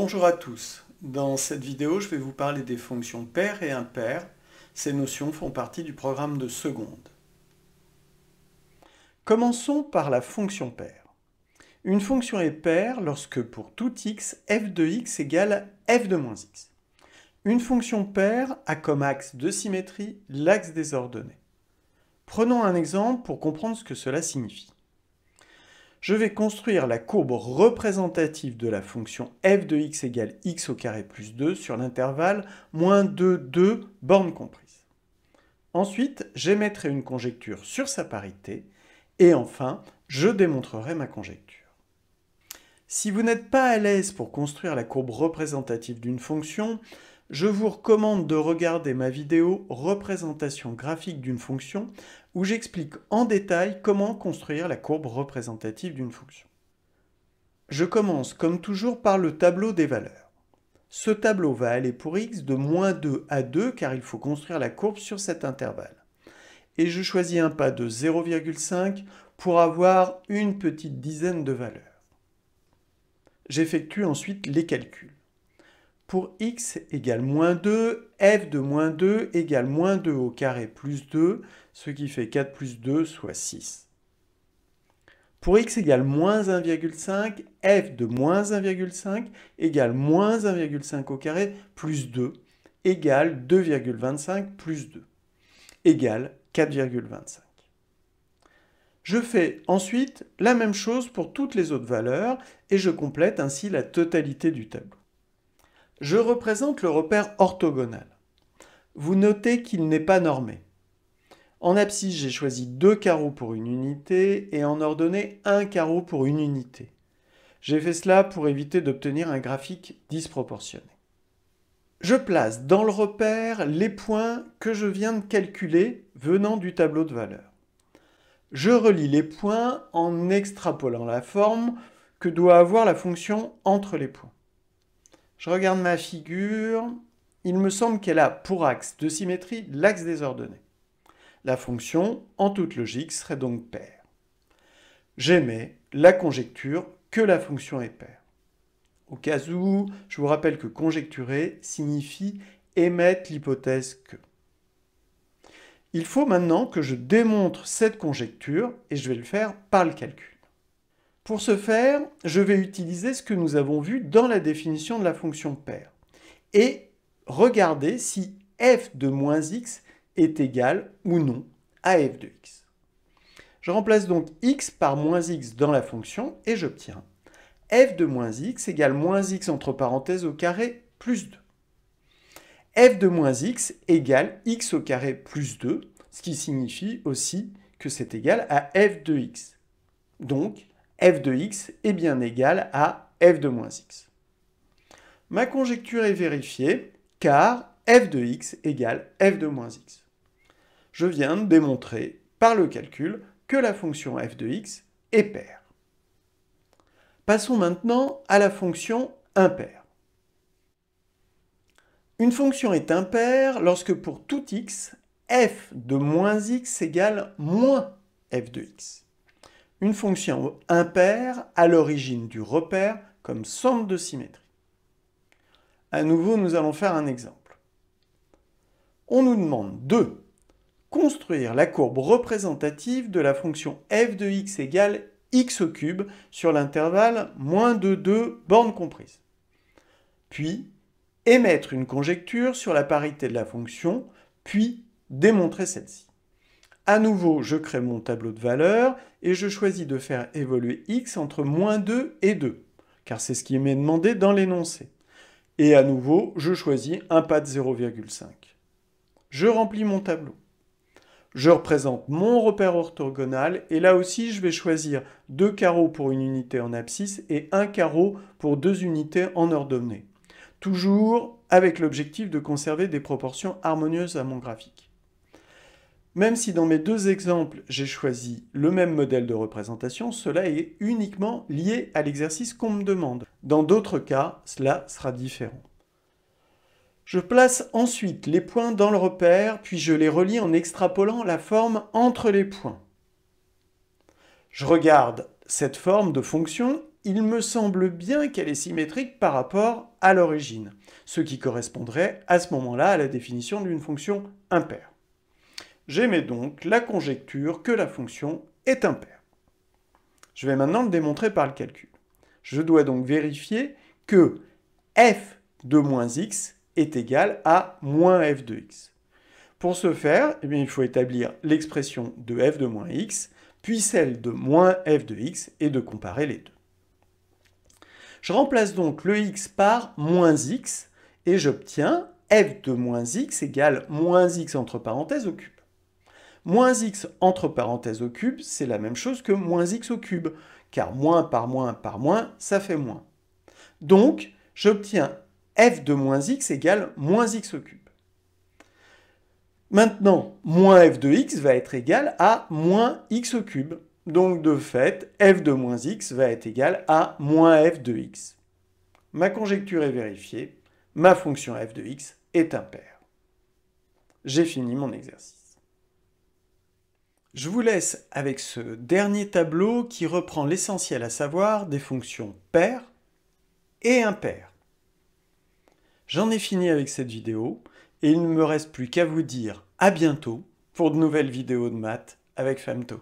Bonjour à tous. Dans cette vidéo, je vais vous parler des fonctions paires et impaires. Ces notions font partie du programme de seconde. Commençons par la fonction paire. Une fonction est paire lorsque pour tout x, f de x égale f de moins x. Une fonction paire a comme axe de symétrie l'axe des ordonnées. Prenons un exemple pour comprendre ce que cela signifie. Je vais construire la courbe représentative de la fonction f de x égale x au carré plus 2 sur l'intervalle moins 2, 2, bornes comprises. Ensuite, j'émettrai une conjecture sur sa parité et enfin, je démontrerai ma conjecture. Si vous n'êtes pas à l'aise pour construire la courbe représentative d'une fonction, je vous recommande de regarder ma vidéo « Représentation graphique d'une fonction » où j'explique en détail comment construire la courbe représentative d'une fonction. Je commence comme toujours par le tableau des valeurs. Ce tableau va aller pour x de moins 2 à 2 car il faut construire la courbe sur cet intervalle. Et je choisis un pas de 0,5 pour avoir une petite dizaine de valeurs. J'effectue ensuite les calculs. Pour x égale moins 2, f de moins 2 égale moins 2 au carré plus 2, ce qui fait 4 plus 2, soit 6. Pour x égale moins 1,5, f de moins 1,5 égale moins 1,5 au carré plus 2 égale 2,25 plus 2 égale 4,25. Je fais ensuite la même chose pour toutes les autres valeurs et je complète ainsi la totalité du tableau. Je représente le repère orthogonal. Vous notez qu'il n'est pas normé. En abscisse, j'ai choisi 2 carreaux pour une unité et en ordonnée 1 carreau pour une unité. J'ai fait cela pour éviter d'obtenir un graphique disproportionné. Je place dans le repère les points que je viens de calculer venant du tableau de valeurs. Je relie les points en extrapolant la forme que doit avoir la fonction entre les points. Je regarde ma figure, il me semble qu'elle a pour axe de symétrie l'axe des ordonnées. La fonction, en toute logique, serait donc paire. J'émets la conjecture que la fonction est paire. Au cas où, je vous rappelle que conjecturer signifie émettre l'hypothèse que. Il faut maintenant que je démontre cette conjecture et je vais le faire par le calcul. Pour ce faire, je vais utiliser ce que nous avons vu dans la définition de la fonction paire et regarder si f de moins x est égal ou non à f de x. Je remplace donc x par moins x dans la fonction et j'obtiens f de moins x égale moins x entre parenthèses au carré plus 2. f de moins x égale x au carré plus 2, ce qui signifie aussi que c'est égal à f de x. Donc, f de x est bien égal à f de moins x. Ma conjecture est vérifiée car f de x égale f de moins x. Je viens de démontrer par le calcul que la fonction f de x est paire. Passons maintenant à la fonction impaire. Une fonction est impaire lorsque pour tout x, f de moins x égale moins f de x. Une fonction impaire à l'origine du repère comme centre de symétrie. À nouveau, nous allons faire un exemple. On nous demande de construire la courbe représentative de la fonction f de x égale x au cube sur l'intervalle moins 2, 2, bornes comprises. Puis, émettre une conjecture sur la parité de la fonction, puis démontrer celle-ci. À nouveau, je crée mon tableau de valeurs et je choisis de faire évoluer x entre moins 2 et 2, car c'est ce qui m'est demandé dans l'énoncé. Et à nouveau, je choisis un pas de 0,5. Je remplis mon tableau. Je représente mon repère orthogonal et là aussi, je vais choisir 2 carreaux pour une unité en abscisse et 1 carreau pour 2 unités en ordonnée. Toujours avec l'objectif de conserver des proportions harmonieuses à mon graphique. Même si dans mes deux exemples, j'ai choisi le même modèle de représentation, cela est uniquement lié à l'exercice qu'on me demande. Dans d'autres cas, cela sera différent. Je place ensuite les points dans le repère, puis je les relie en extrapolant la forme entre les points. Je regarde cette forme de fonction il me semble bien qu'elle est symétrique par rapport à l'origine, ce qui correspondrait à ce moment-là à la définition d'une fonction impaire. J'émets donc la conjecture que la fonction est impaire. Je vais maintenant le démontrer par le calcul. Je dois donc vérifier que f de moins x est égal à moins f de x. Pour ce faire, eh bien, il faut établir l'expression de f de moins x, puis celle de moins f de x, et de comparer les deux. Je remplace donc le x par moins x, et j'obtiens f de moins x égale moins x entre parenthèses au cube. Moins x entre parenthèses au cube, c'est la même chose que moins x au cube, car moins par moins, ça fait moins. Donc, j'obtiens f de moins x égale moins x au cube. Maintenant, moins f de x va être égal à moins x au cube. Donc, de fait, f de moins x va être égal à moins f de x. Ma conjecture est vérifiée, ma fonction f de x est impaire. J'ai fini mon exercice. Je vous laisse avec ce dernier tableau qui reprend l'essentiel, à savoir des fonctions paires et impaires. J'en ai fini avec cette vidéo et il ne me reste plus qu'à vous dire à bientôt pour de nouvelles vidéos de maths avec Femto.